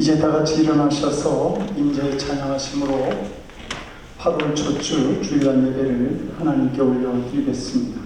이제 다 같이 일어나셔서 임재 찬양하심으로 8월 첫주 주일날 예배를 하나님께 올려드리겠습니다.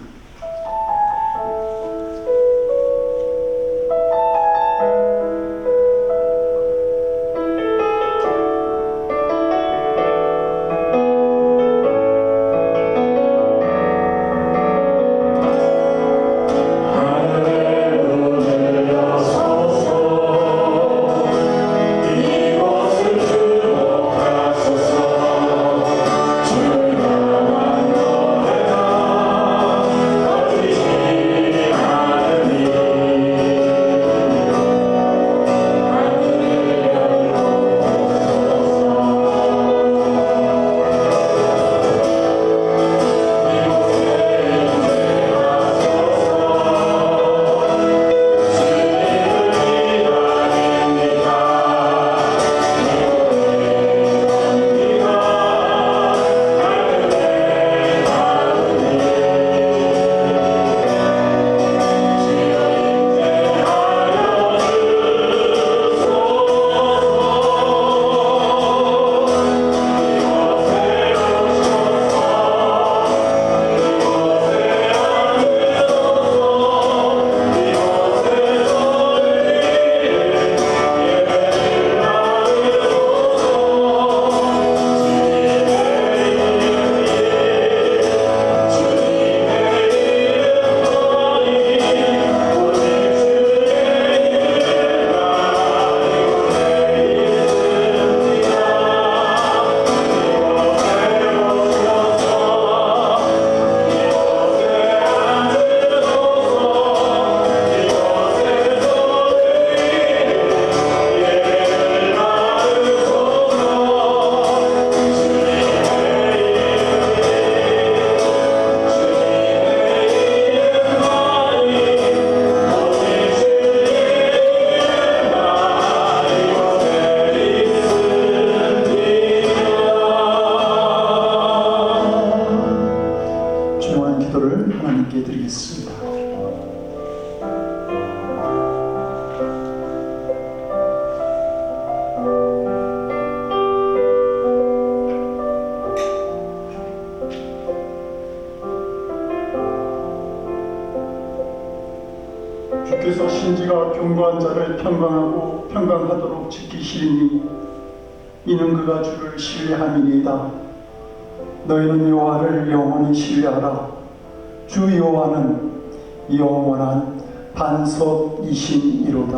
하나님께 드리겠습니다. 주께서 신지가 경고한 자를 평강하고 평강하도록 지키시리니 이는 그가 주를 신뢰함이니이다. 너희는 여호와를 영원히 신뢰하라. 주 여호와는 영원한 반석이시니로다.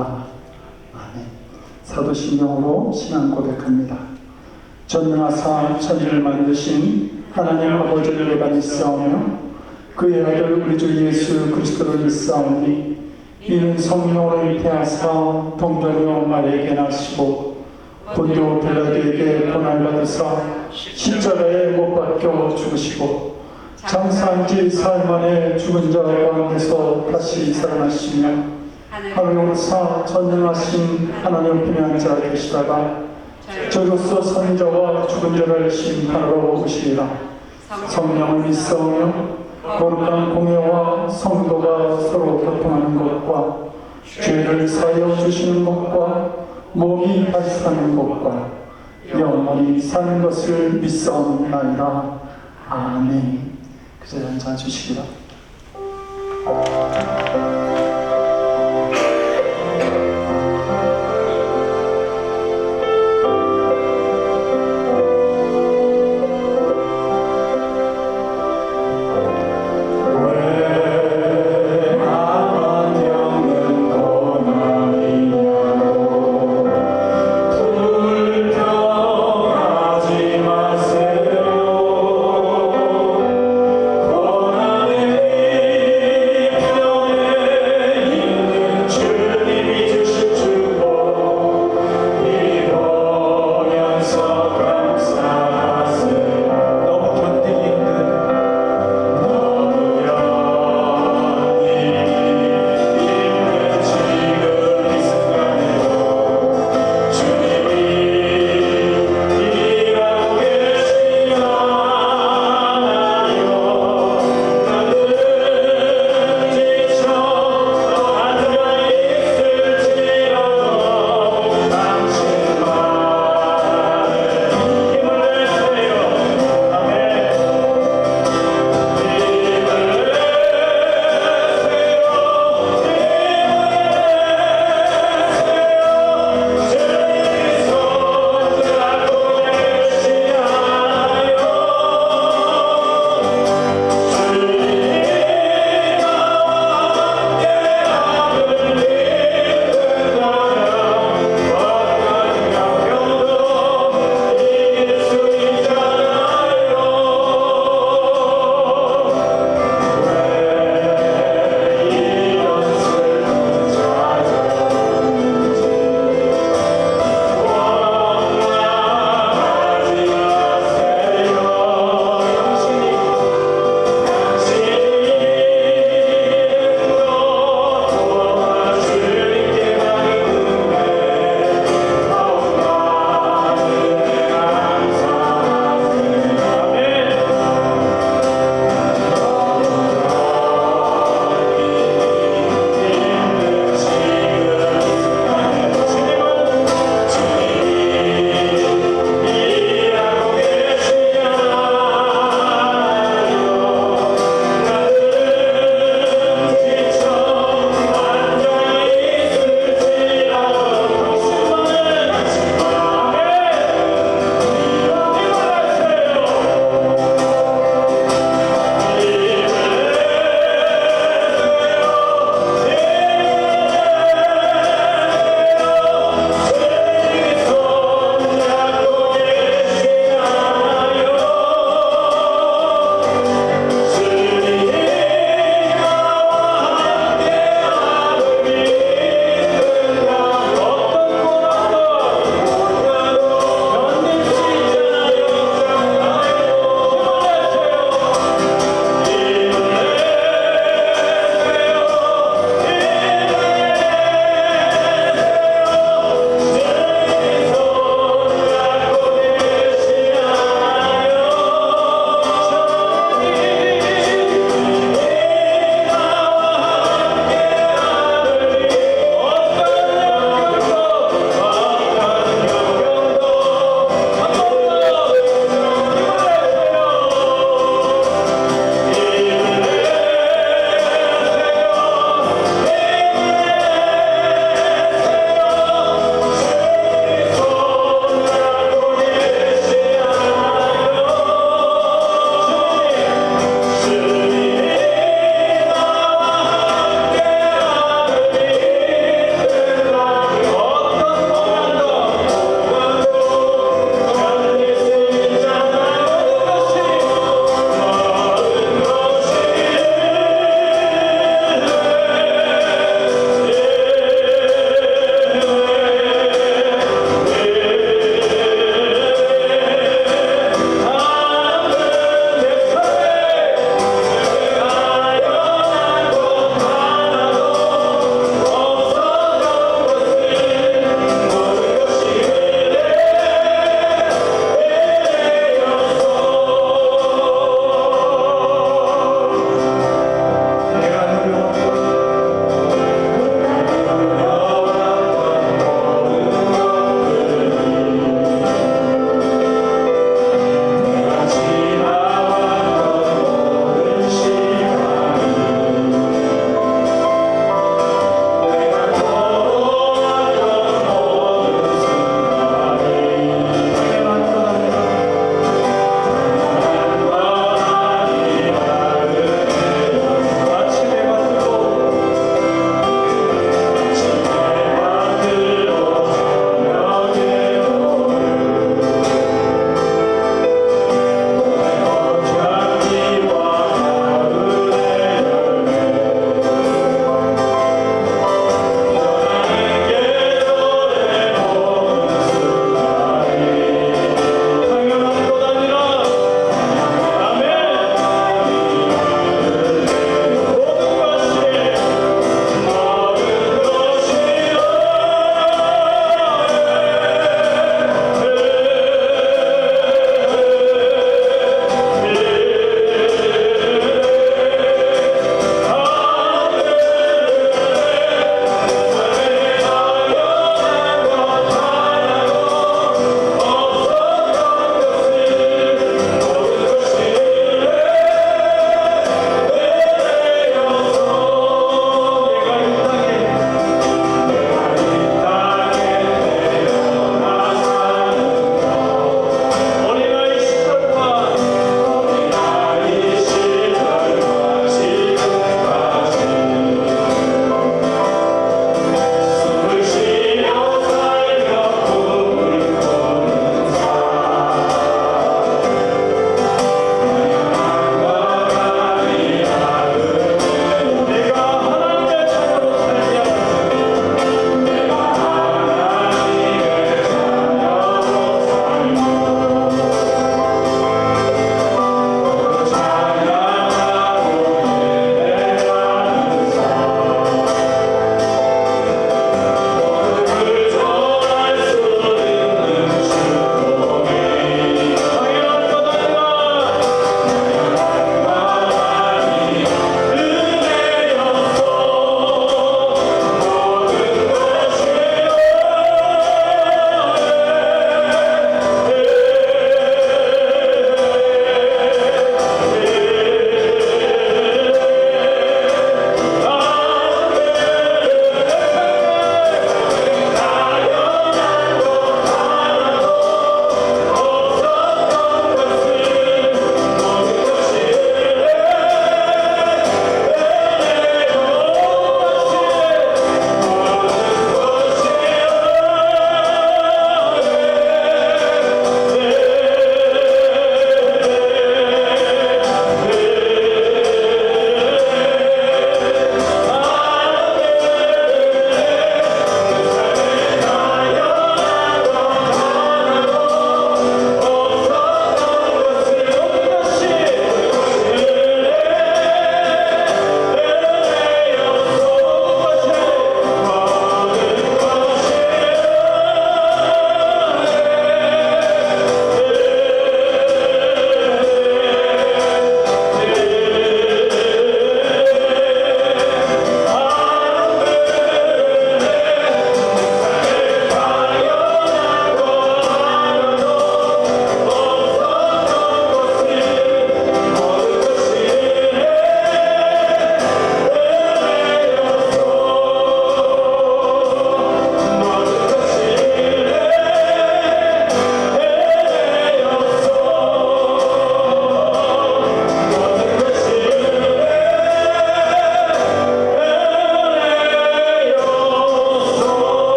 아멘. 사도신경으로 신앙 고백합니다. 전능하사 천지를 만드신 하나님 아버지를 내가 믿사오며 그의 아들 우리 주 예수 그리스도를 믿사오니 이는 성령으로 잉태하사 동정녀 마리아에게 나시고 본디오 빌라도에게 고난받으사 십자가에 못 박혀 죽으시고 장사한 지 사흘 만에 죽은 자 가운데서 다시 살아나시며 하늘에 오르사 전능하신 하나님 분양한 자 되시다가 저로서 선자와 죽은 자를 심판하러 오시리라. 성령을 믿사오며 거룩한 공예와 성도가 서로 교통하는 것과 죄를 사하여 주시는 것과 몸이 다시 사는 것과 영원히 사는 것을 믿사옵나이다. 아멘. 그 자리에 앉아주시기라. 고난의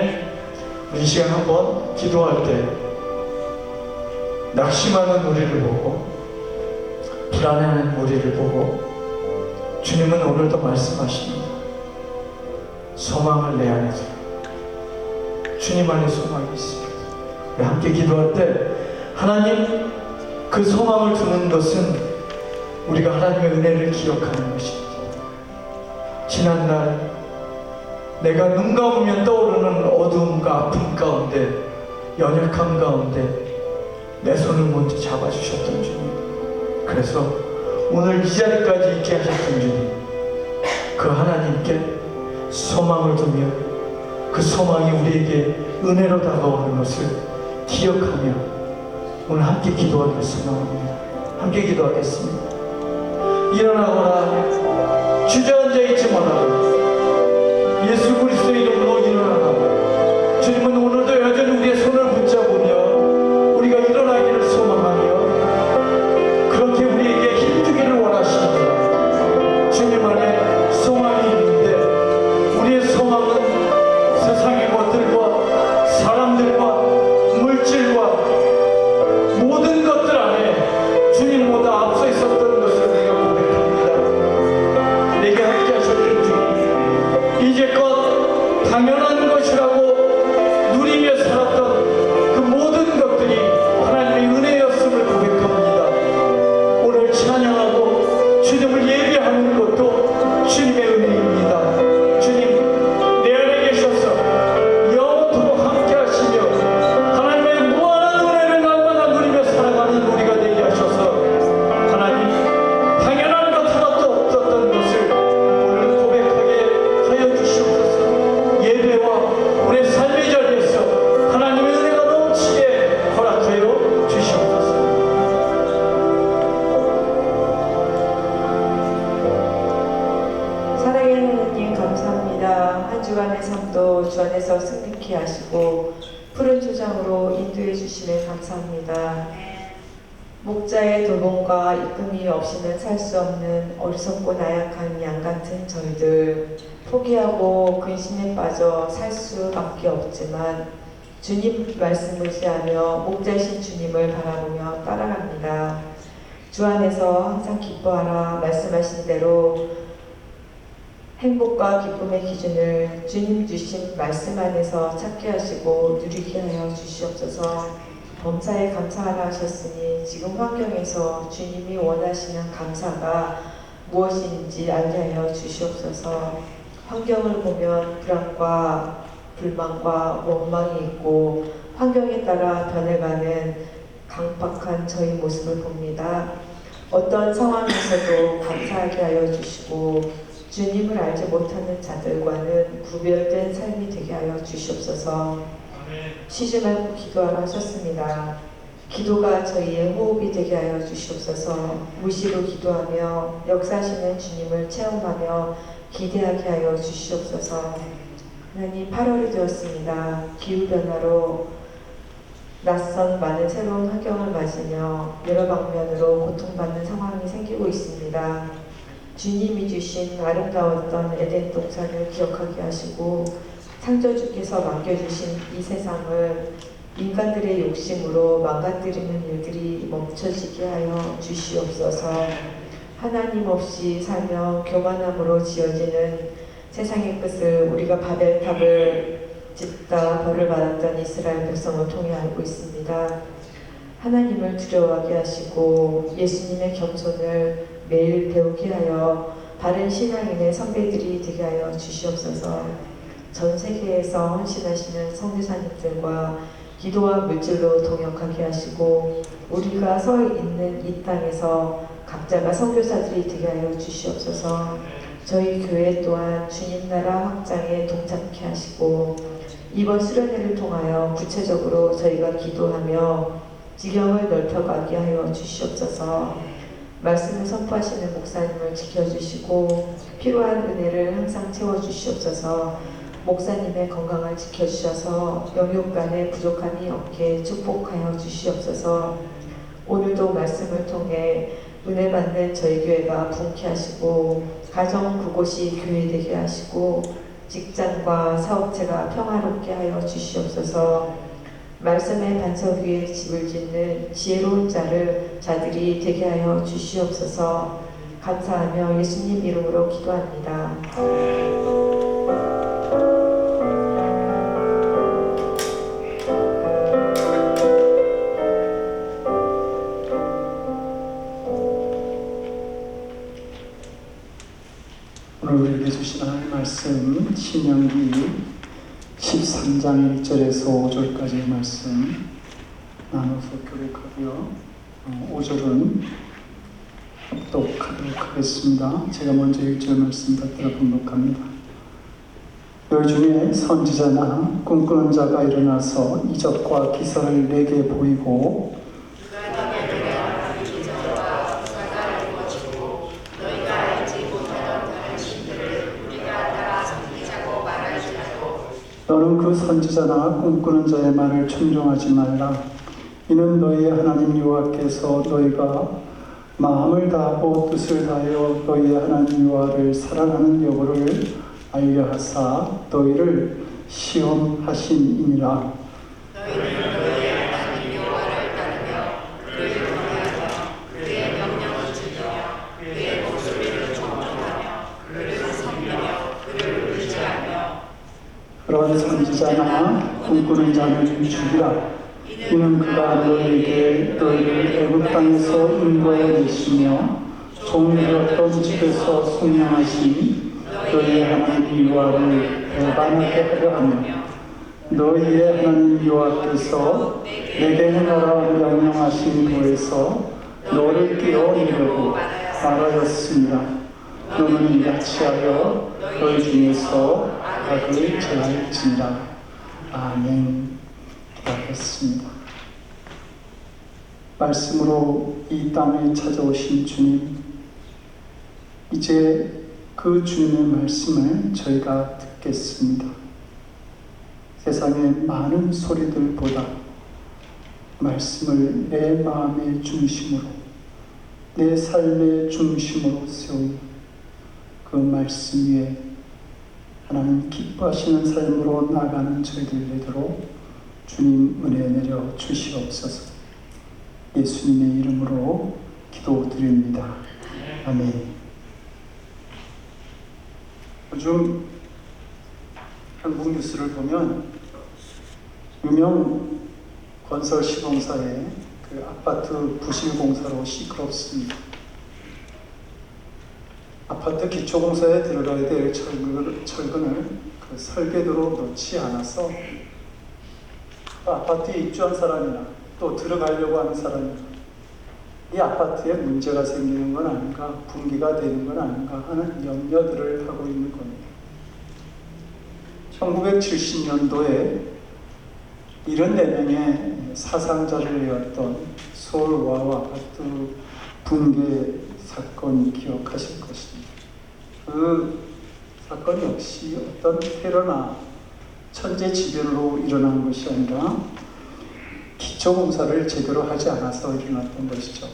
전에 우리 시간 한번 기도할 때 낙심하는 우리를 보고 불안해하는 우리를 보고 주님은 오늘도 말씀하십니다. 소망을 내 안에 두라. 주님 안에 소망이 있습니다. 우리 함께 기도할 때 하나님 그 소망을 두는 것은 우리가 하나님의 은혜를 기억하는 것입니다. 지난날 내가 눈 감으면 떠오르는 어두움과 아픔 가운데 연약함 가운데 내 손을 먼저 잡아주셨던 주님, 그래서 오늘 이 자리까지 있게 하셨던 주님, 그 하나님께 소망을 두며 그 소망이 우리에게 은혜로 다가오는 것을 기억하며 오늘 함께 기도하겠습니다. 함께 기도하겠습니다. 일어나거나 주저앉아 있지 말아라. 예수 그리스도의 이름으로 일어나라. 주님은 오늘도 여전히 우리의 손을 붙잡으며 우리가 일어나기를 소망하며 그렇게 우리에게 힘주기를 원하십니다. 주님 안에 소망이 있는데 우리의 소망은 세상의 것들과 사람들과 물질과 모든 것들 안에 주님보다 앞서 있었던 것을 우리가 고백합니다. 내게 함께 하셨던 주님, 이제껏 당연한 것이라고 누리며 살았던 그 모든 것들이 하나님의 은혜였음을 고백합니다. 오늘 찬양하고 주님을 예배하는 것도 주님의 은혜입니다. 주님, 내 안에 계셔서 영원토록 함께 하시며 하나님의 무한한 은혜를 날마다 누리며 살아가는 우리가 되게 하셔서 하나님, 당연한 것 하나도 없었던 것을 오늘 고백하게 하여 주시옵소서. 예배와 우리의 삶의 자리에서 하나님의 은혜가 넘치게 허락하여 주시옵소서. 사랑하는 하나님 감사합니다. 한 주간의 삶도 주 안에서 승리케 하시고 푸른 초장으로 인도해 주시네 감사합니다. 목자의 돌봄과 이끌림이 없이는 살 수 없는 어리석고 나약한 양 같은 저희들, 포기하고 근심에 빠져 살 수밖에 없지만 주님 말씀 의지하며 목자이신 주님을 바라보며 따라갑니다. 주 안에서 항상 기뻐하라 말씀하신 대로 행복과 기쁨의 기준을 주님 주신 말씀 안에서 찾게 하시고 누리게 하여 주시옵소서. 범사에 감사하라 하셨으니 지금 환경에서 주님이 원하시는 감사가 무엇인지 알게 하여 주시옵소서. 환경을 보면 불안과 불만과 원망이 있고 환경에 따라 변해가는 강박한 저희 모습을 봅니다. 어떤 상황에서도 감사하게 하여 주시고 주님을 알지 못하는 자들과는 구별된 삶이 되게 하여 주시옵소서. 쉬지 말고 기도하라 하셨습니다. 기도가 저희의 호흡이 되게 하여 주시옵소서. 무시로 기도하며 역사하시는 주님을 체험하며 기대하게 하여 주시옵소서. 하나님, 8월이 되었습니다. 기후변화로 낯선 많은 새로운 환경을 맞으며 여러 방면으로 고통받는 상황이 생기고 있습니다. 주님이 주신 아름다웠던 에덴 동산을 기억하게 하시고 창조주께서 맡겨주신 이 세상을 인간들의 욕심으로 망가뜨리는 일들이 멈춰지게 하여 주시옵소서. 하나님 없이 살며 교만함으로 지어지는 세상의 끝을 우리가 바벨탑을 짓다 벌을 받았던 이스라엘 백성을 통해 알고 있습니다. 하나님을 두려워하게 하시고 예수님의 겸손을 매일 배우게 하여 바른 신앙인의 선배들이 되게 하여 주시옵소서. 전 세계에서 헌신하시는 선교사님들과 기도와 물질로 동역하게 하시고 우리가 서 있는 이 땅에서 각자가 선교사들이 되게 하여 주시옵소서. 저희 교회 또한 주님 나라 확장에 동참케 하시고 이번 수련회를 통하여 구체적으로 저희가 기도하며 지경을 넓혀가게 하여 주시옵소서. 말씀을 선포하시는 목사님을 지켜주시고 필요한 은혜를 항상 채워주시옵소서. 목사님의 건강을 지켜주셔서 영육 간에 부족함이 없게 축복하여 주시옵소서. 오늘도 말씀을 통해 은혜 받는 저희 교회가 부흥케 하시고 가정 그곳이 교회 되게 하시고 직장과 사업체가 평화롭게 하여 주시옵소서. 말씀의 반석 위에 집을 짓는 지혜로운 자들이 되게 하여 주시옵소서. 감사하며 예수님 이름으로 기도합니다. 오늘 우리에게 주신 하나님의 말씀 신명기 13장 1절에서 5절까지의 말씀 나눠서 교독하고요. 5절은 합독하도록 하겠습니다. 제가 먼저 1절 말씀 받들어 봉독합니다. 너희 중에 선지자나 꿈꾸는 자가 일어나서 이적과 기사를 내게 보이고 너는 그 선지자나 꿈꾸는 자의 말을 충종하지 말라. 이는 너희의 하나님 여호와께서 너희가 마음을 다하고 뜻을 다하여 너희의 하나님 여호와를 사랑하는 여부를 알려 하사 너희를 시험하심이니라. 너희는 너희의 하나님 여호와를 따르며 그를 경외하며 그의 명령을 지키며 그의 목소리를 존중하며 그를 섬기며 그를 의지하며 그런 선지자나 꿈꾸는 자를 죽이라. 이는 그가 너희에게 너희를 애굽 땅에서 인도하여 내시며 종되었던 집에서 속량하시니 너희의 하나님 여호와를 배반하게 하려 하며 너희의 하나님 여호와께서 내게 행하라 명령하신 도에서 너를 떼어내려고 말하였습니다. 너는 이같이 하여 너희 중에서 악을 제할지니라. 아멘. 기도하겠습니다. 말씀으로 이 땅에 찾아오신 주님, 이제 그 주님의 말씀을 저희가 듣겠습니다. 세상의 많은 소리들보다 말씀을 내 마음의 중심으로, 내 삶의 중심으로 세우니 그 말씀 위에 하나님 기뻐하시는 삶으로 나가는 저희들 되도록 주님 은혜 내려 주시옵소서. 예수님의 이름으로 기도드립니다. 아멘. 요즘 한국 뉴스를 보면 유명 건설 시공사의 그 아파트 부실 공사로 시끄럽습니다. 아파트 기초공사에 들어가야 될 철근을 그 설계도로 놓지 않아서 그 아파트에 입주한 사람이나 또 들어가려고 하는 사람이나 이 아파트에 문제가 생기는 건 아닌가, 붕괴가 되는 건 아닌가 하는 염려들을 하고 있는 겁니다. 1970년도에 74명의 사상자를 내었던 서울 와우 아파트 붕괴 사건 기억하실 것입니다. 그 사건 역시 어떤 테러나 천재지변으로 일어난 것이 아니라 기초공사를 제대로 하지 않아서 일어났던 것이죠.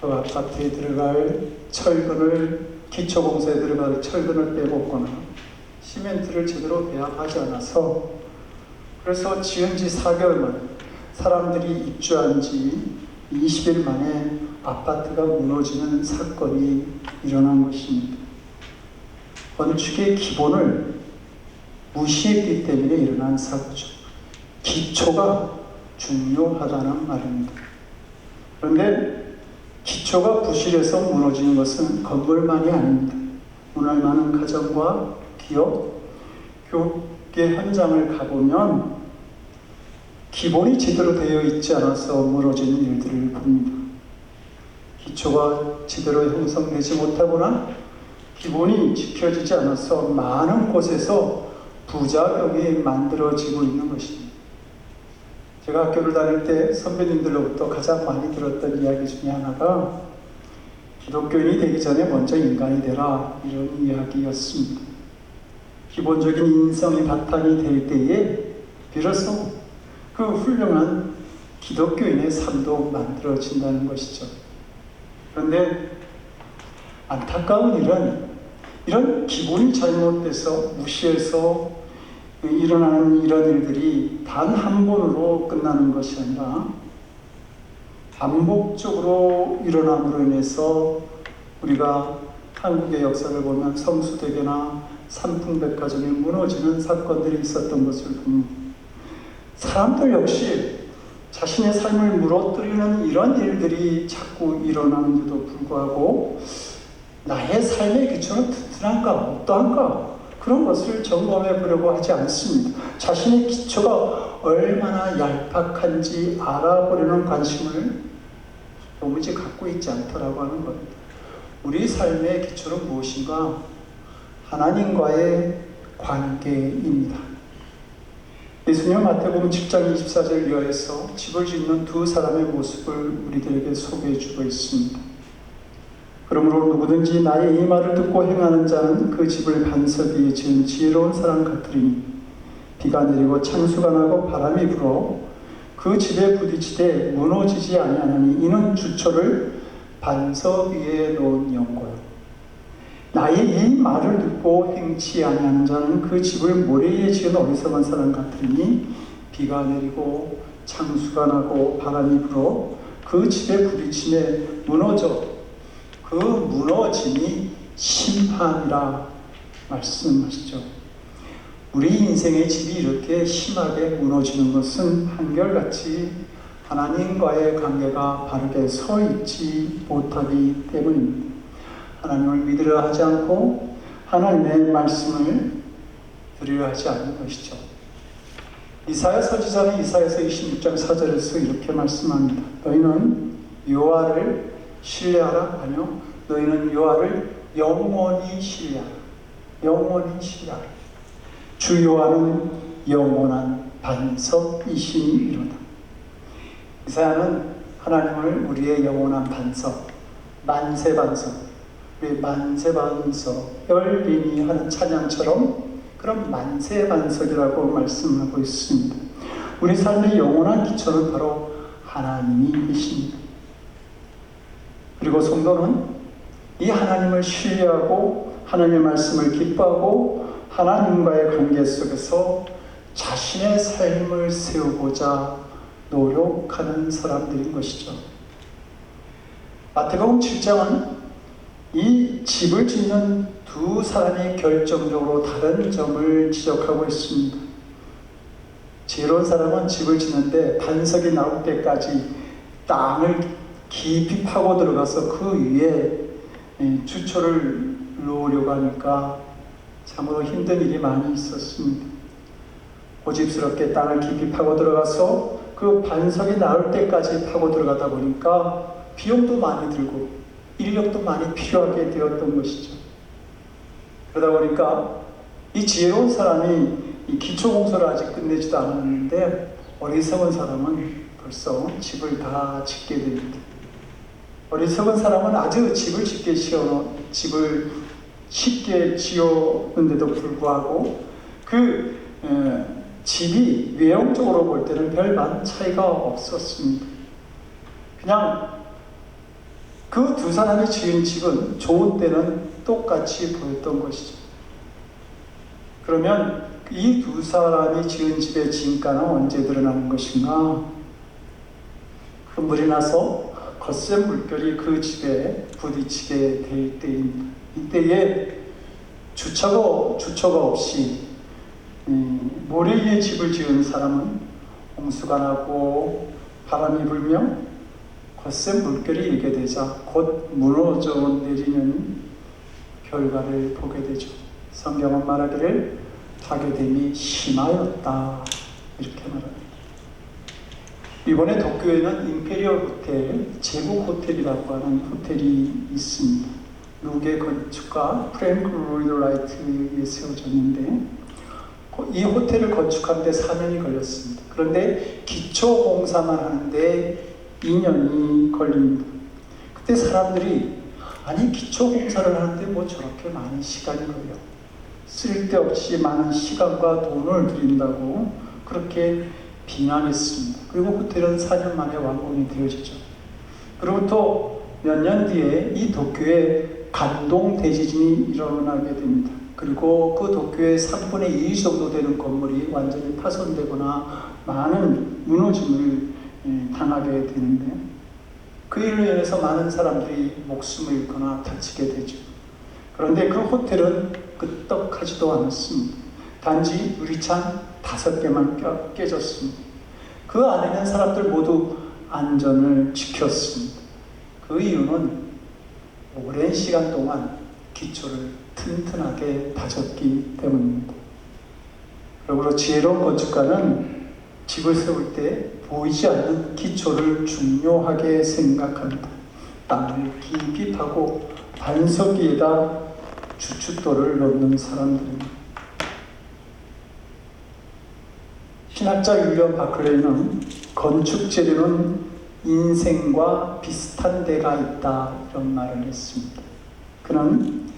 그 아파트에 들어갈 철근을, 기초공사에 들어갈 철근을 빼먹거나 시멘트를 제대로 배합하지 않아서, 그래서 지은 지 4개월 만에, 사람들이 입주한 지 20일 만에 아파트가 무너지는 사건이 일어난 것입니다. 건축의 기본을 무시했기 때문에 일어난 사고죠. 기초가 중요하다는 말입니다. 그런데 기초가 부실해서 무너지는 것은 건물만이 아닙니다. 오늘 많은 가정과 기업, 교회 현장을 가보면 기본이 제대로 되어 있지 않아서 무너지는 일들을 봅니다. 기초가 제대로 형성되지 못하거나 기본이 지켜지지 않아서 많은 곳에서 부작용이 만들어지고 있는 것입니다. 제가 학교를 다닐 때 선배님들로부터 가장 많이 들었던 이야기 중에 하나가 기독교인이 되기 전에 먼저 인간이 되라, 이런 이야기였습니다. 기본적인 인성이 바탕이 될 때에 비로소 그 훌륭한 기독교인의 삶도 만들어진다는 것이죠. 그런데 안타까운 일은 이런 기본이 잘못돼서 무시해서 일어나는 이런 일들이 단 한 번으로 끝나는 것이 아니라 반복적으로 일어남으로 인해서 우리가 한국의 역사를 보면 성수대교나 삼풍백화점이 무너지는 사건들이 있었던 것을 봅니다. 사람들 역시 자신의 삶을 무너뜨리는 이런 일들이 자꾸 일어나는데도 불구하고 나의 삶의 기초는 튼튼한가 어떠한가 그런 것을 점검해 보려고 하지 않습니다. 자신의 기초가 얼마나 얄팍한지 알아보려는 관심을 도무지 갖고 있지 않더라고 하는 겁니다. 우리 삶의 기초는 무엇인가? 하나님과의 관계입니다. 예수님은 마태복음 7장 24절 이하에서 집을 짓는 두 사람의 모습을 우리들에게 소개해 주고 있습니다. 그러므로 누구든지 나의 이 말을 듣고 행하는 자는 그 집을 반석 위에 지은 지혜로운 사람 같으리니 비가 내리고 창수가 나고 바람이 불어 그 집에 부딪히되 무너지지 아니하나니 이는 주초를 반석 위에 놓은 연고요. 나의 이 말을 듣고 행치 아니하는 자는 그 집을 모래 위에 지은 어리석은 사람 같으니 비가 내리고 창수가 나고 바람이 불어 그 집에 부딪히며 무너져 그 무너짐이 심판이라 말씀하시죠. 우리 인생의 집이 이렇게 심하게 무너지는 것은 한결같이 하나님과의 관계가 바르게 서 있지 못하기 때문입니다. 하나님을 믿으려 하지 않고 하나님의 말씀을 들으려 하지 않는 것이죠. 이사야 선지자는 이사야서 26장 4절에서 이렇게 말씀합니다. 너희는 여호와를 신뢰하라. 아니요, 너희는 여호와를 영원히 신뢰하라. 영원히 신뢰하라. 주 여호와는 영원한 반석이시니이로다. 이사야는 하나님을 우리의 영원한 반석, 만세반석, 우리 만세반석, 열림이 하는 찬양처럼 그런 만세반석이라고 말씀하고 있습니다. 우리 삶의 영원한 기초는 바로 하나님이 계십니다. 그리고 성도는 이 하나님을 신뢰하고 하나님의 말씀을 기뻐하고 하나님과의 관계 속에서 자신의 삶을 세우고자 노력하는 사람들인 것이죠. 마태복음 7장은 이 집을 짓는 두 사람이 결정적으로 다른 점을 지적하고 있습니다. 지혜로운 사람은 집을 짓는데 반석이 나올 때까지 땅을 깊이 파고 들어가서 그 위에 주초를 놓으려고 하니까 참으로 힘든 일이 많이 있었습니다. 고집스럽게 땅을 깊이 파고 들어가서 그 반석이 나올 때까지 파고 들어가다 보니까 비용도 많이 들고 인력도 많이 필요하게 되었던 것이죠. 그러다 보니까 이 지혜로운 사람이 이 기초공사를 아직 끝내지도 않았는데 어리석은 사람은 벌써 집을 다 짓게 됩니다. 어리석은 사람은 아주 집을 쉽게 지었는데도 불구하고 그 집이 외형적으로 볼 때는 별반 차이가 없었습니다. 그냥 그 두 사람이 지은 집은 좋은 때는 똑같이 보였던 것이죠. 그러면 이 두 사람이 지은 집의 진가는 언제 드러나는 것인가? 그 물이 나서 거센 물결이 그 집에 부딪히게 될 때입니다. 이때에 주처가 없이 모래 위에 집을 지은 사람은 홍수가 나고 바람이 불며 거센 물결이 일게 되자 곧 무너져 내리는 결과를 보게 되죠. 성경은 말하기를 파괴됨이 심하였다 이렇게 말합니다. 이번에 도쿄에는 임페리얼 호텔, 제국 호텔이라고 하는 호텔이 있습니다. 미국의 건축가 프랭크 로이드 라이트에 세워졌는데 이 호텔을 건축하는 데 4년이 걸렸습니다. 그런데 기초 공사만 하는데 2년이 걸립니다. 그때 사람들이 아니 기초 공사를 하는데 뭐 저렇게 많은 시간이 걸려? 쓸데없이 많은 시간과 돈을 들인다고 그렇게 비난했습니다. 그리고 호텔은 4년 만에 완공이 되어지죠. 그리고 또 몇 년 뒤에 이 도쿄에 간동 대지진이 일어나게 됩니다. 그리고 그 도쿄의 3분의 2 정도 되는 건물이 완전히 파손되거나 많은 무너짐을 당하게 되는데, 그 일로 인해서 많은 사람들이 목숨을 잃거나 다치게 되죠. 그런데 그 호텔은 끄떡하지도 않았습니다. 단지 유리창 5개만 깨졌습니다. 그 안에 있는 사람들 모두 안전을 지켰습니다. 그 이유는 오랜 시간 동안 기초를 튼튼하게 다졌기 때문입니다. 그러므로 지혜로운 건축가는 집을 세울 때 보이지 않는 기초를 중요하게 생각합니다. 땅을 깊이 파고 반석 위에다 주춧돌을 놓는 사람들입니다. 신학자 윌리엄 바클레이는 건축 재료는 인생과 비슷한 데가 있다, 이런 말을 했습니다. 그는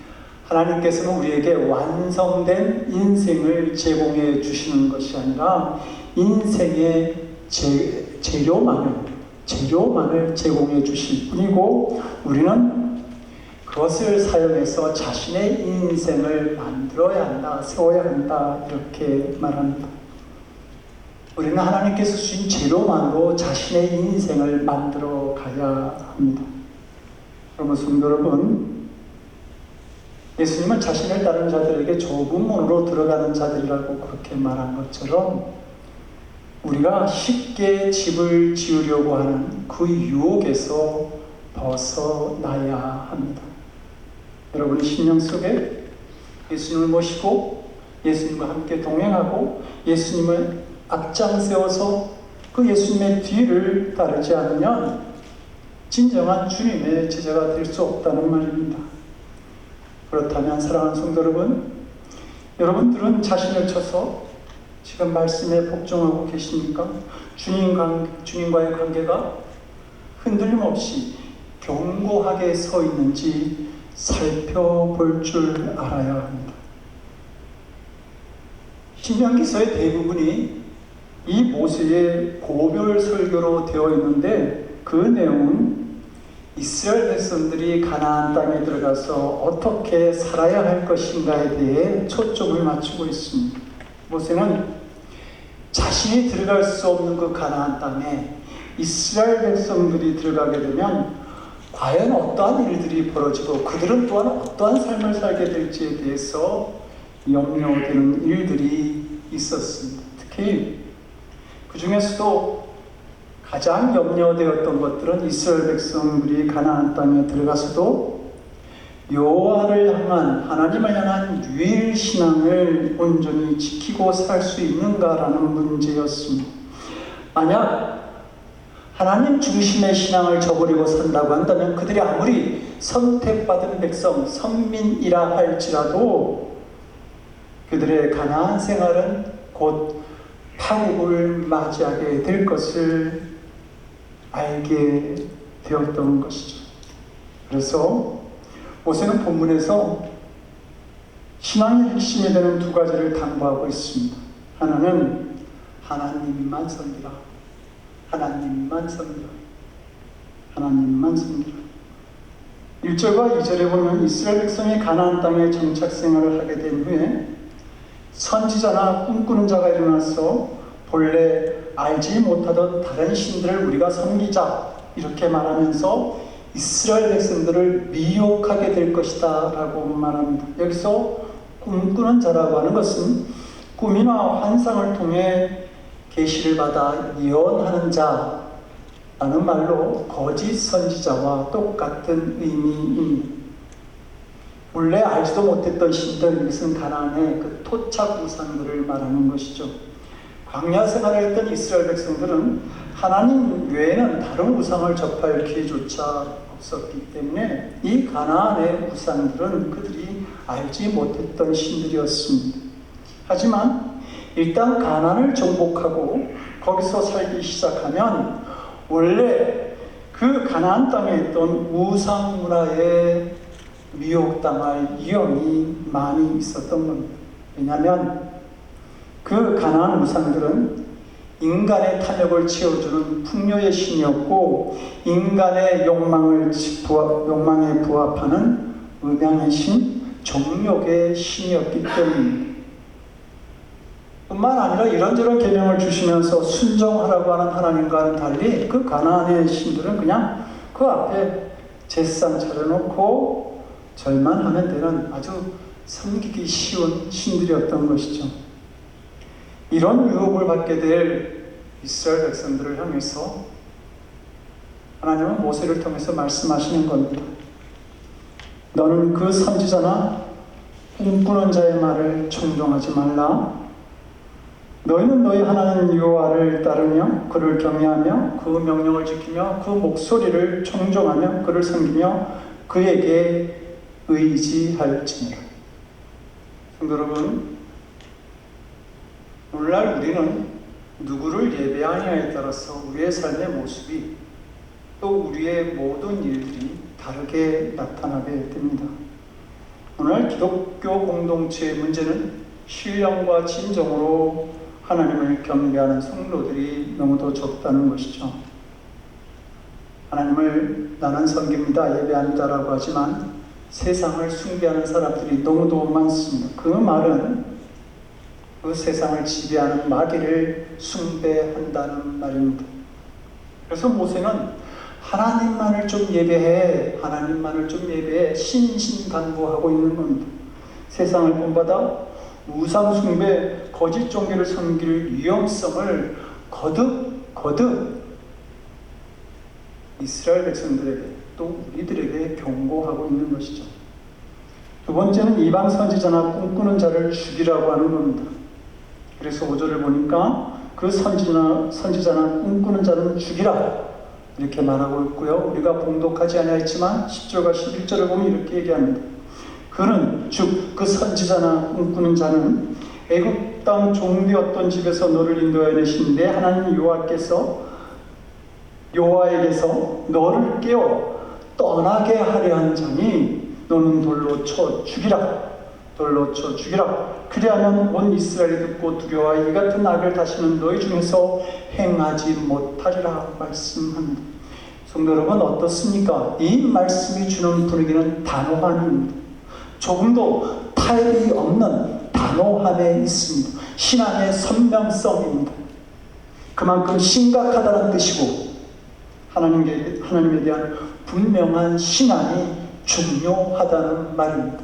하나님께서는 우리에게 완성된 인생을 제공해 주시는 것이 아니라 인생의 재료만을 제공해 주실 뿐이고, 우리는 그것을 사용해서 자신의 인생을 만들어야 한다, 세워야 한다, 이렇게 말합니다. 우리는 하나님께서 주신 재료만으로 자신의 인생을 만들어 가야 합니다. 여러분, 성도 여러분, 예수님은 자신을 따르는 자들에게 좁은 문으로 들어가는 자들이라고 그렇게 말한 것처럼, 우리가 쉽게 집을 지으려고 하는 그 유혹에서 벗어나야 합니다. 여러분, 신령 속에 예수님을 모시고 예수님과 함께 동행하고 예수님을 앞장세워서 그 예수님의 뒤를 따르지 않으면 진정한 주님의 제자가 될 수 없다는 말입니다. 그렇다면 사랑하는 성도 여러분, 여러분들은 자신을 쳐서 지금 말씀에 복종하고 계십니까? 주님과의 관계가 흔들림 없이 견고하게 서 있는지 살펴볼 줄 알아야 합니다. 신명기서의 대부분이 이 모세의 고별 설교로 되어 있는데, 그 내용은 이스라엘 백성들이 가나안 땅에 들어가서 어떻게 살아야 할 것인가에 대해 초점을 맞추고 있습니다. 모세는 자신이 들어갈 수 없는 그 가나안 땅에 이스라엘 백성들이 들어가게 되면 과연 어떠한 일들이 벌어지고 그들은 또한 어떠한 삶을 살게 될지에 대해서 염려되는 일들이 있었습니다. 특히 그 중에서도 가장 염려되었던 것들은 이스라엘 백성들이 가나안 땅에 들어가서도 여호와를 향한, 하나님을 향한 유일 신앙을 온전히 지키고 살 수 있는가라는 문제였습니다. 만약 하나님 중심의 신앙을 저버리고 산다고 한다면 그들이 아무리 선택받은 백성, 선민이라 할지라도 그들의 가나안 생활은 곧 파국을 맞이하게 될 것을 알게 되었던 것이죠. 그래서 모세는 본문에서 신앙의 핵심이 되는 두 가지를 당부하고 있습니다. 하나는 하나님만 섬기라. 하나님만 섬기라. 하나님만 섬기라. 1절과 2절에 보면 이스라엘 백성이 가나안 땅에 정착 생활을 하게 된 후에 선지자나 꿈꾸는 자가 일어나서 본래 알지 못하던 다른 신들을 우리가 섬기자, 이렇게 말하면서 이스라엘 백성들을 미혹하게 될 것이다 라고 말합니다. 여기서 꿈꾸는 자라고 하는 것은 꿈이나 환상을 통해 계시를 받아 예언하는 자라는 말로 거짓 선지자와 똑같은 의미입니다. 원래 알지도 못했던 신들, 이것은 가나안의 그 토착 우상들을 말하는 것이죠. 광야 생활을 했던 이스라엘 백성들은 하나님 외에는 다른 우상을 접할 기회조차 없었기 때문에 이 가나안의 우상들은 그들이 알지 못했던 신들이었습니다. 하지만 일단 가나안을 정복하고 거기서 살기 시작하면 원래 그 가나안 땅에 있던 우상 문화에 미혹당할 위험이 많이 있었던 겁니다. 왜냐하면 그 가나안 우상들은 인간의 탐욕을 채워주는 풍요의 신이었고 인간의 욕망에 부합하는 음양의 신, 정욕의 신이었기 때문입니다. 뿐만 아니라 이런저런 계명을 주시면서 순종하라고 하는 하나님과는 달리 그 가나안의 신들은 그냥 그 앞에 제상 차려놓고 절만 하면 되는 아주 섬기기 쉬운 신들이었던 것이죠. 이런 유혹을 받게 될 이스라엘 백성들을 향해서 하나님은 모세를 통해서 말씀하시는 겁니다. 너는 그 선지자나 꿈꾸는 자의 말을 청종하지 말라. 너희는 너희 하나님 여호와를 따르며 그를 경외하며 그 명령을 지키며 그 목소리를 청종하며 그를 섬기며 그에게 의지할지니라. 성도 여러분, 오늘날 우리는 누구를 예배하느냐에 따라서 우리의 삶의 모습이 또 우리의 모든 일들이 다르게 나타나게 됩니다. 오늘 기독교 공동체의 문제는 신령과 진정으로 하나님을 경배하는 성도들이 너무도 적다는 것이죠. 하나님을 나는 섬깁니다, 예배합니다라고 하지만 세상을 숭배하는 사람들이 너무도 많습니다. 그 말은 그 세상을 지배하는 마귀를 숭배한다는 말입니다. 그래서 모세는 하나님만을 좀 예배해, 하나님만을 좀 예배해 신신간구하고 있는 겁니다. 세상을 본받아 우상 숭배, 거짓 종교를 섬길 위험성을 거듭 이스라엘 백성들에게 또 우리들에게 경고하고 있는 것이죠. 두 번째는 이방 선지자나 꿈꾸는 자를 죽이라고 하는 겁니다. 그래서 5절을 보니까 그 선지자나 꿈꾸는 자는 죽이라 이렇게 말하고 있고요. 우리가 봉독하지 아니하였지만 10절과 11절을 보면 이렇게 얘기합니다. 그는 즉 그 선지자나 꿈꾸는 자는 애굽 땅 종되었던 집에서 너를 인도하여 내신데 하나님 여호와에게서 너를 깨워 떠나게 하려 한 자니 너는 돌로 쳐 죽이라. 돌로 쳐 죽이라. 그리하면 온 이스라엘이 듣고 두려워하여 이 같은 악을 다시는 너희 중에서 행하지 못하리라 말씀합니다. 성도 여러분, 어떻습니까? 이 말씀이 주는 분위기는 단호함입니다. 조금도 타협이 없는 단호함에 있습니다. 신앙의 선명성입니다. 그만큼 심각하다는 뜻이고 하나님에 대한 분명한 신앙이 중요하다는 말입니다.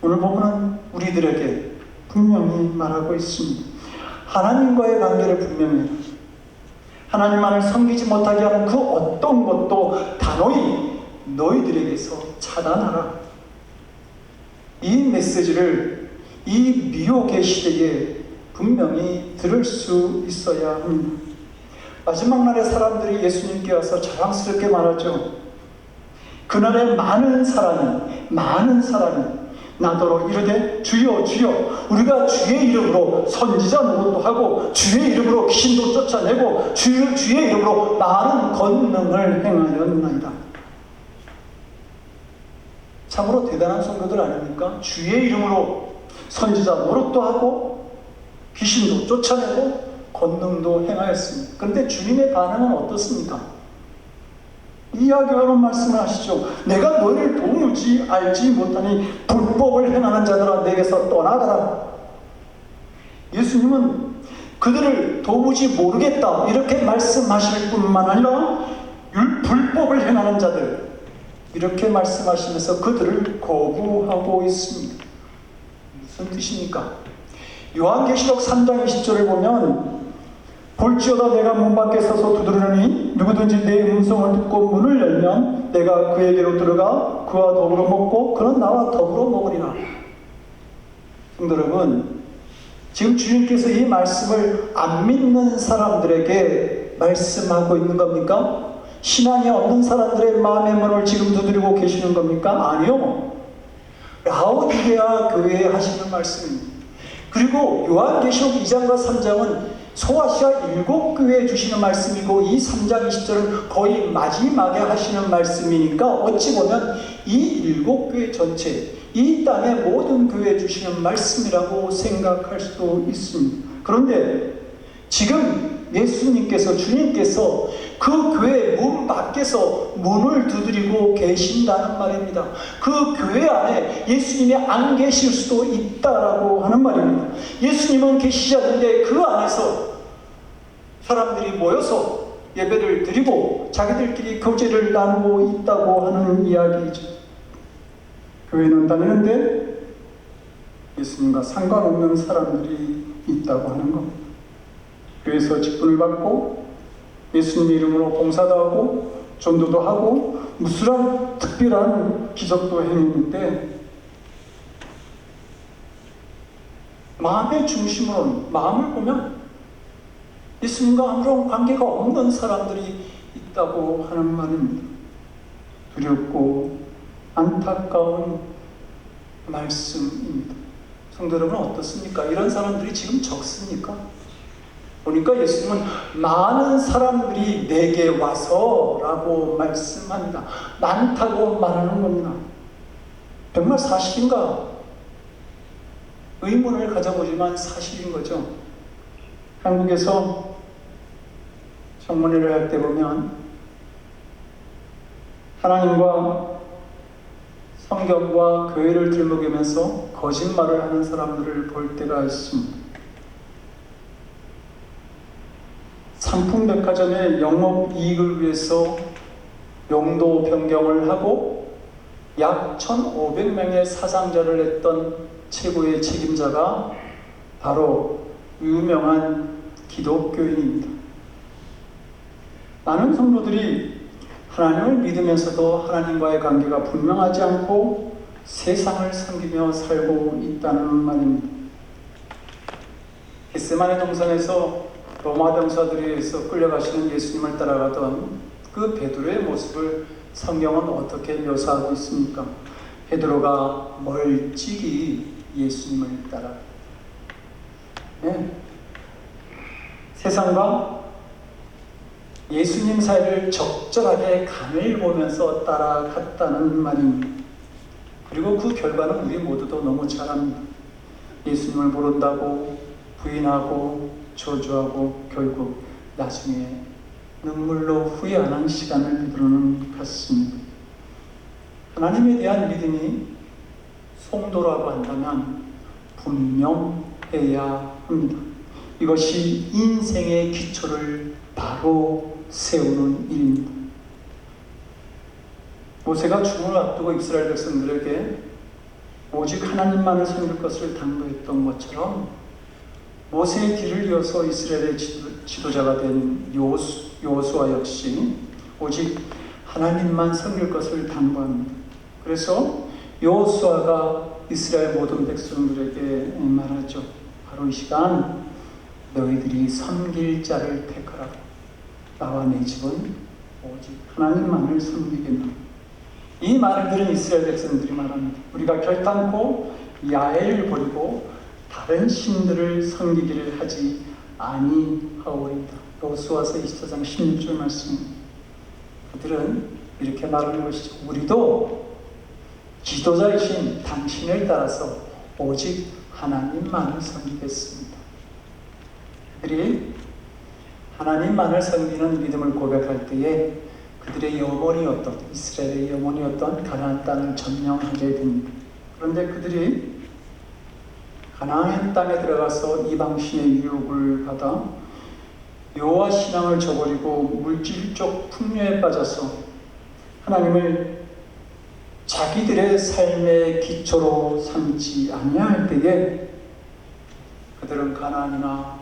오늘 본문은 우리들에게 분명히 말하고 있습니다. 하나님과의 관계를 분명히 해라. 하나님만을 섬기지 못하게 하는 그 어떤 것도 단호히 너희들에게서 차단하라. 이 메시지를 이 미혹의 시대에 분명히 들을 수 있어야 합니다. 마지막 날에 사람들이 예수님께 와서 자랑스럽게 말하죠. 그날에 많은 사람이 나더러 이르되 주여 주여 우리가 주의 이름으로 선지자 노릇도 하고 주의 이름으로 귀신도 쫓아내고 주의 이름으로 많은 권능을 행하였나이다. 참으로 대단한 성도들 아닙니까? 주의 이름으로 선지자 노릇도 하고 귀신도 쫓아내고 권능도 행하였습니다. 그런데 주님의 반응은 어떻습니까? 이야기하는 말씀을 하시죠. 내가 너희를 도무지 알지 못하니 불법을 행하는 자들아 내게서 떠나가라. 예수님은 그들을 도무지 모르겠다 이렇게 말씀하실 뿐만 아니라 불법을 행하는 자들 이렇게 말씀하시면서 그들을 거부하고 있습니다. 무슨 뜻입니까? 요한계시록 3장 20절을 보면 볼지어다 내가 문 밖에 서서 두드리니 누구든지 내 음성을 듣고 문을 열면 내가 그에게로 들어가 그와 더불어 먹고 그는 나와 더불어 먹으리라. 성도 여러분, 지금 주님께서 이 말씀을 안 믿는 사람들에게 말씀하고 있는 겁니까? 신앙이 없는 사람들의 마음의 문을 지금 두드리고 계시는 겁니까? 아니요. 라오디게아 교회에 하시는 말씀입니다. 그리고 요한계시록 2장과 3장은 소아시아 7교회에 주시는 말씀이고 이 3장 20절은 거의 마지막에 하시는 말씀이니까 어찌 보면 이 7교회 전체, 이 땅의 모든 교회에 주시는 말씀이라고 생각할 수도 있습니다. 그런데 지금 예수님께서, 주님께서 그 교회 문 밖에서 문을 두드리고 계신다는 말입니다. 그 교회 안에 예수님이 안 계실 수도 있다라고 하는 말입니다. 예수님은 계시지 않는데 그 안에서 사람들이 모여서 예배를 드리고 자기들끼리 교제를 나누고 있다고 하는 이야기이죠. 교회는 다니는데 예수님과 상관없는 사람들이 있다고 하는 겁니다. 교회에서 직분을 받고 예수님의 이름으로 봉사도 하고 전도도 하고 무수한 특별한 기적도 행했는데 마음의 중심으로는, 마음을 보면 예수님과 아무런 관계가 없는 사람들이 있다고 하는 말입니다. 두렵고 안타까운 말씀입니다. 성도 여러분 어떻습니까? 이런 사람들이 지금 적습니까? 보니까 예수님은 많은 사람들이 내게 와서 라고 말씀합니다. 많다고 말하는 겁니다. 정말 사실인가? 의문을 가져보지만 사실인 거죠. 한국에서 청문회를 할 때 보면 하나님과 성경과 교회를 들먹이면서 거짓말을 하는 사람들을 볼 때가 있습니다. 상품백화점의 영업이익을 위해서 용도 변경을 하고 약 1,500명의 사상자를 냈던 최고의 책임자가 바로 유명한 기독교인입니다. 많은 성도들이 하나님을 믿으면서도 하나님과의 관계가 분명하지 않고 세상을 섬기며 살고 있다는 말입니다. 겟세마네 동산에서 로마 병사들에 의해서 끌려가시는 예수님을 따라가던 그 베드로의 모습을 성경은 어떻게 묘사하고 있습니까? 베드로가 멀찍이 예수님을 따라 세상과 예수님 사이를 적절하게 간을 보면서 따라갔다는 말입니다. 그리고 그 결과는 우리 모두도 너무 잘 압니다. 예수님을 모른다고 부인하고 저주하고 결국 나중에 눈물로 후회하는 시간을 베드로는 갖습니다. 하나님에 대한 믿음이 송도라고 한다면 분명해야 합니다. 이것이 인생의 기초를 바로 세우는 일입니다. 모세가 죽음을 앞두고 이스라엘 백성들에게 오직 하나님만을 섬길 것을 당부했던 것처럼 모세의 길을 이어서 이스라엘의 지도자가 된 여호수아 역시 오직 하나님만 섬길 것을 당부합니다. 그래서 여호수아가 이스라엘 모든 백성들에게 말하죠. 바로 이 시간 너희들이 섬길 자를 택하라. 나와 내 집은 오직 하나님만을 섬기겠노라. 이 말을 들은 이스라엘 백성들이 말합니다. 우리가 결단코 야훼를 버리고 다른 신들을 섬기기를 하지 아니하오리이다. 여호수아서 24장 16절 말씀입니다. 그들은 이렇게 말하는 것이죠. 우리도 지도자이신 당신을 따라서 오직 하나님만을 섬기겠습니다. 그들이 하나님만을 섬기는 믿음을 고백할 때에 그들의 영혼이었던, 이스라엘의 영혼이었던 가나안 땅을 점령하게 됩니다. 그런데 그들이 가나안 땅에 들어가서 이방신의 유혹을 받아 여호와 신앙을 저버리고 물질적 풍요에 빠져서 하나님을 자기들의 삶의 기초로 삼지 아니할 때에 그들은 가나안이나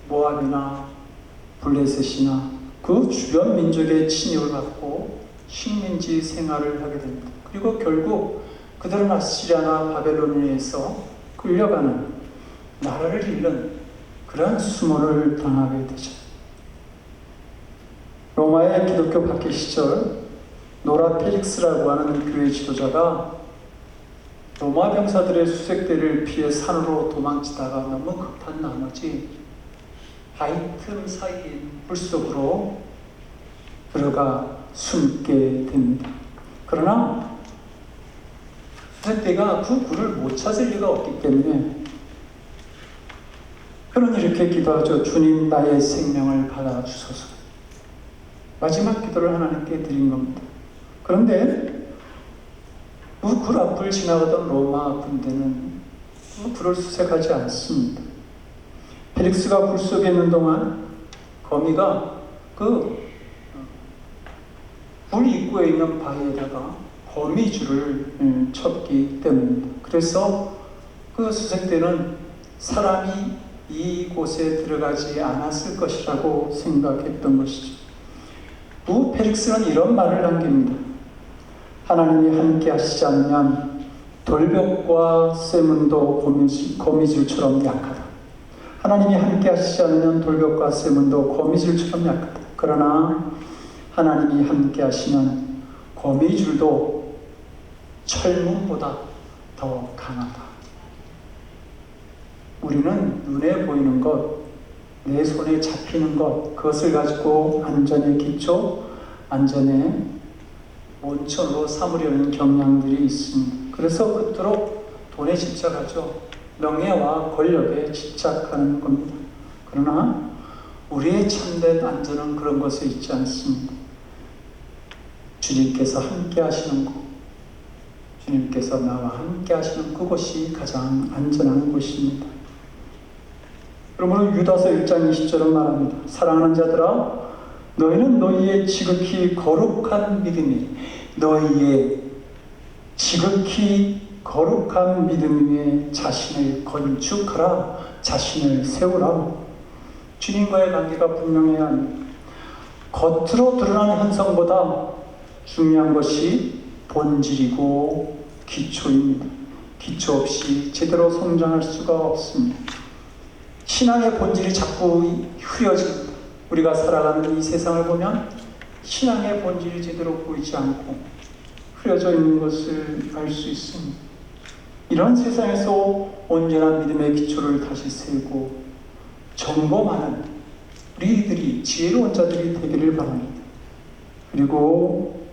모압이나 블레셋이나 그 주변 민족의 침입을 받고 식민지 생활을 하게 됩니다. 그리고 결국 그들은 아시리아나 바벨론에 의해서 끌려가는, 나라를 잃는 그러한 수모를 당하게 되죠. 로마의 기독교 박해 시절 노라 펠릭스라고 하는 교회 지도자가 로마 병사들의 수색대를 피해 산으로 도망치다가 너무 급한 나머지 바위 틈 사이인 물 속으로 들어가 숨게 됩니다. 그러나 수색대가 그 굴을 못 찾을 리가 없기 때문에 그는 이렇게 기도하죠. 주님, 나의 생명을 받아주소서. 마지막 기도를 하나님께 드린 겁니다. 그런데 그 굴 앞을 지나가던 로마 군대는 굴을 수색하지 않습니다. 펠릭스가 굴 속에 있는 동안 거미가 그 굴 입구에 있는 바위에다가 거미줄을 쳤기 때문입니다. 그래서 그 수색대는 사람이 이곳에 들어가지 않았을 것이라고 생각했던 것이죠. 우 펠릭스는 이런 말을 남깁니다. 하나님이 함께 하시지 않으면 돌벽과 쇠문도 거미줄처럼 약하다. 하나님이 함께 하시지 않으면 돌벽과 쇠문도 거미줄처럼 약하다. 그러나 하나님이 함께 하시면 거미줄도 철문보다 더 강하다. 우리는 눈에 보이는 것, 내 손에 잡히는 것, 그것을 가지고 안전의 기초, 안전의 원천으로 삼으려는 경향들이 있습니다. 그래서 그토록 돈에 집착하죠. 명예와 권력에 집착하는 겁니다. 그러나 우리의 참된 안전은 그런 것에 있지 않습니다. 주님께서 함께 하시는 곳, 주님께서 나와 함께 하시는 그곳이 가장 안전한 곳입니다. 그러므로 유다서 1장 20절은 말합니다. 사랑하는 자들아, 너희는 너희의 지극히 거룩한 믿음이, 너희의 지극히 거룩한 믿음 위에 자신을 건축하라, 자신을 세우라. 주님과의 관계가 분명해야 합니다. 겉으로 드러나는 현상보다 중요한 것이 본질이고 기초입니다. 기초 없이 제대로 성장할 수가 없습니다. 신앙의 본질이 자꾸 흐려집니다. 우리가 살아가는 이 세상을 보면 신앙의 본질이 제대로 보이지 않고 흐려져 있는 것을 알 수 있습니다. 이런 세상에서 온전한 믿음의 기초를 다시 세우고 점검하는 우리들이 지혜로운 자들이 되기를 바랍니다. 그리고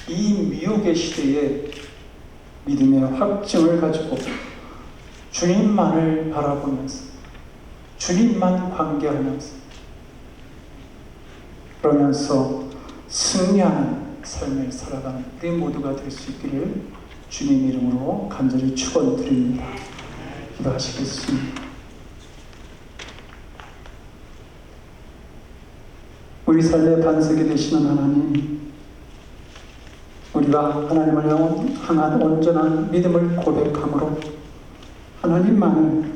이 미혹의 시대에 믿음의 확증을 가지고 주님만을 바라보면서 주님만 관계하면서 그러면서 승리하는 삶을 살아가는 우리 모두가 될 수 있기를 주님 이름으로 간절히 축원드립니다. 기도하시겠습니다. 우리 삶의 반석이 되시는 하나님, 우리가 하나님을 향한 온전한 믿음을 고백함으로 하나님만을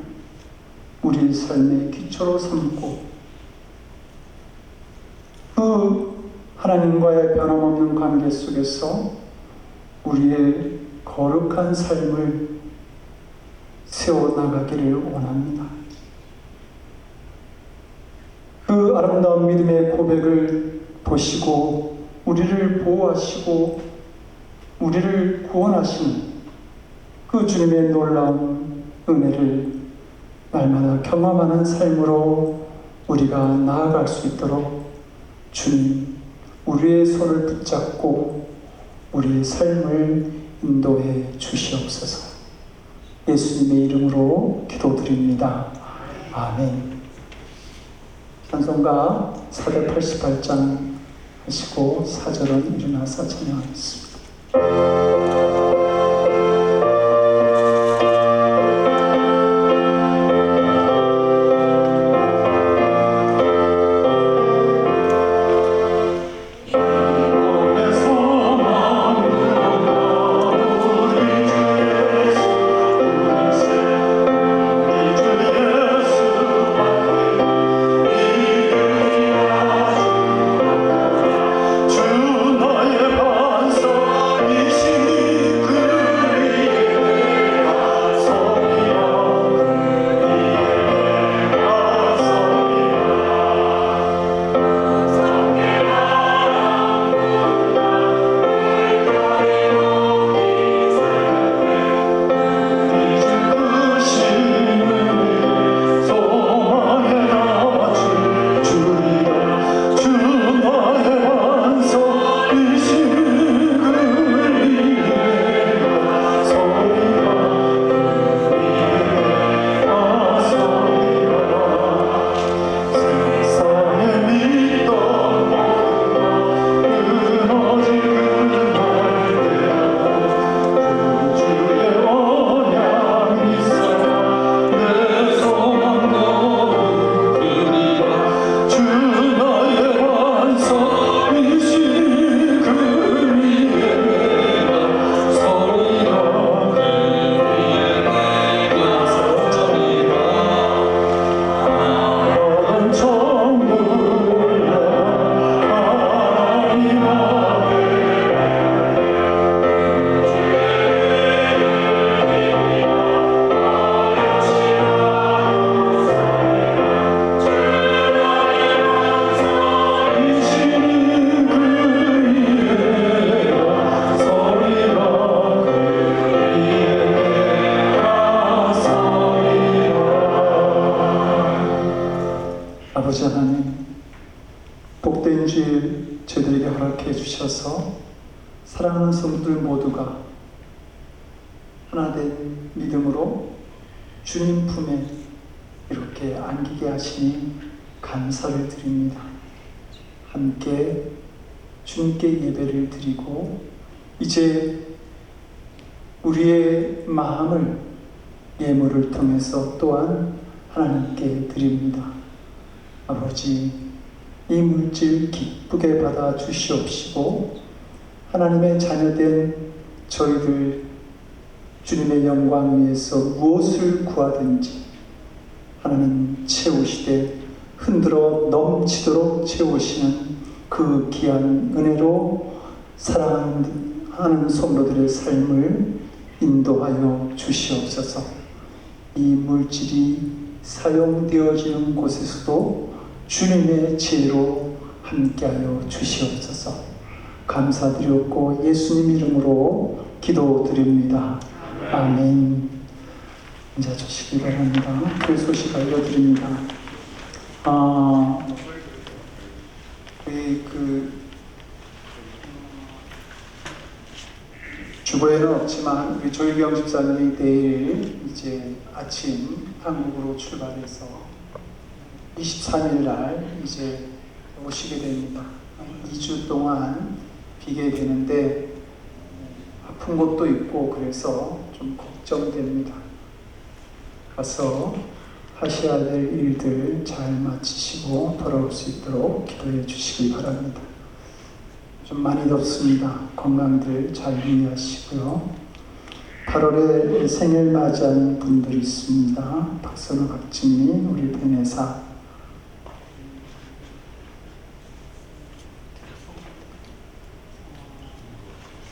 우리 삶의 기초로 삼고 그 하나님과의 변함없는 관계 속에서 우리의 거룩한 삶을 세워나가기를 원합니다. 그 아름다운 믿음의 고백을 보시고 우리를 보호하시고 우리를 구원하시는 그 주님의 놀라운 은혜를 날마다 경험하는 삶으로 우리가 나아갈 수 있도록 주님, 우리의 손을 붙잡고 우리의 삶을 인도해 주시옵소서. 예수님의 이름으로 기도드립니다. 아멘. 찬송가 488장 하시고 4절은 일어나서 찬양하겠습니다. 주 나의 반석이시니 아버지 하나님, 복된 주일 저희들에게 허락해 주셔서 사랑하는 성도들 모두가 하나된 믿음으로 주님 품에 이렇게 안기게 하시니 감사를 드립니다. 함께 주님께 예배를 드리고 이제 우리의 마음을 예물을 통해서 또한 하나님께 드립니다. 아버지, 이 물질 기쁘게 받아 주시옵시고 하나님의 자녀된 저희들 주님의 영광 위에서 무엇을 구하든지 하나님 채우시되 흔들어 넘치도록 채우시는 그 귀한 은혜로 사랑하는 성도들의 삶을 인도하여 주시옵소서. 이 물질이 사용되어지는 곳에서도 주님의 지혜로 함께하여 주시옵소서. 감사드렸고 예수님 이름으로 기도드립니다. 아멘. 앉아주시기 바랍니다. 그 소식 알려드립니다. 우리 주보에는 없지만 우리 조일경 집사님이 내일 이제 아침 한국으로 출발해서 23일 날 이제 오시게 됩니다. 2주 동안 비게 되는데 아픈 것도 있고 그래서 좀 걱정됩니다. 가서 하셔야 될 일들 잘 마치시고 돌아올 수 있도록 기도해 주시기 바랍니다. 좀 많이 덥습니다. 건강들 잘 유의하시고요. 8월에 생일 맞이하는 분들이 있습니다. 박선우 박진미 우리 변혜사,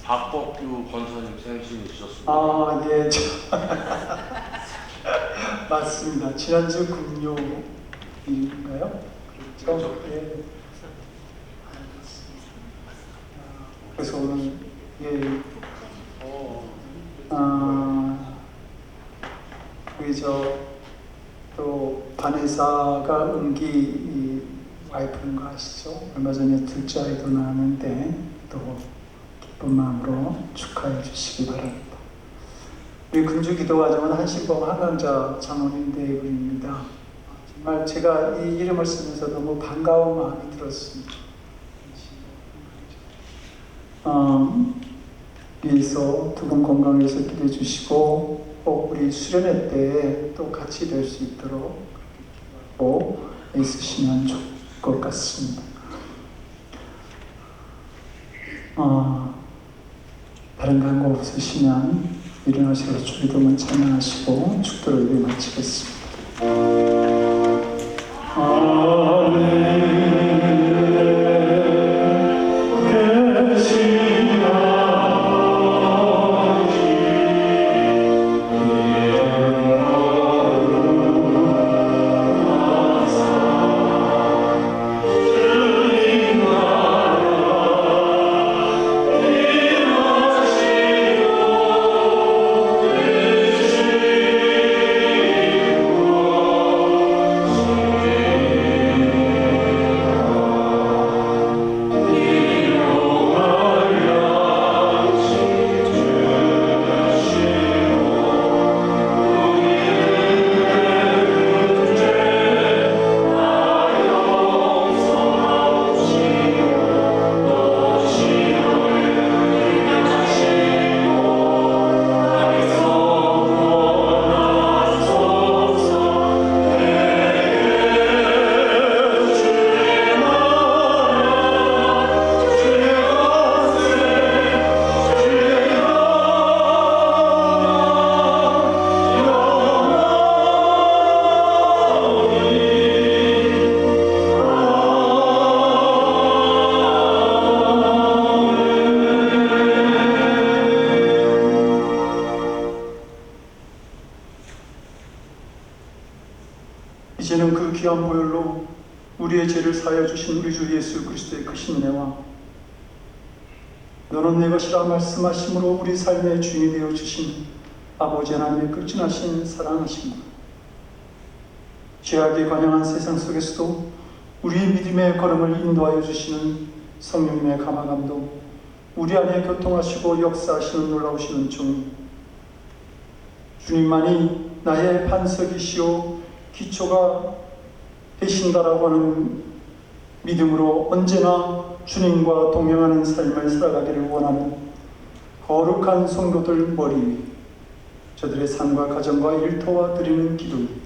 박복규 권사님 생신이 있었습니다. 예, 맞습니다. 지난주 금요일인가요? 그렇죠? 예. 그래서 오늘 우리 또 반혜사가 은기 와이프인 거 아시죠? 얼마 전에 둘째 아이도 낳았는데 또 기쁜 마음으로 축하해 주시기 바랍니다. 우리 금주 기도 과정은 한신봉 한강자 장로님 대회입니다. 정말 제가 이 이름을 쓰면서 너무 반가운 마음이 들었습니다. 위에서 두 분 건강해서 기도해 주시고 꼭 우리 수련회 때 또 같이 될 수 있도록 꼭 애쓰시면 좋을 것 같습니다. 다른 광고 없으시면 일어나셔서 주기도문 찬양하시고 축도를 위해 마치겠습니다. 이제는 그 귀한 보혈로 우리의 죄를 사하여 주신 우리 주 예수 그리스도의 크신 은혜와 너는 내 것이라 말씀하심으로 우리 삶의 주인이 되어 주신 아버지 하나님의 극진하신 사랑하심과 죄악에 관영한 세상 속에서도 우리 믿음의 걸음을 인도하여 주시는 성령님의 감화감동, 우리 안에 교통하시고 역사하시는 놀라우신 은총, 주님만이 나의 반석이시오 기초가 되신다라고 하는 믿음으로 언제나 주님과 동행하는 삶을 살아가기를 원하는 거룩한 성도들 머리 위, 저들의 삶과 가정과 일터와 드리는 기도,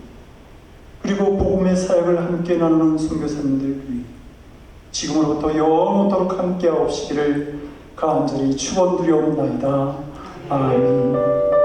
그리고 복음의 사역을 함께 나누는 선교사님들 위, 지금으로부터 영원토록 함께하옵시기를 간절히 축원드리옵나이다. 아멘.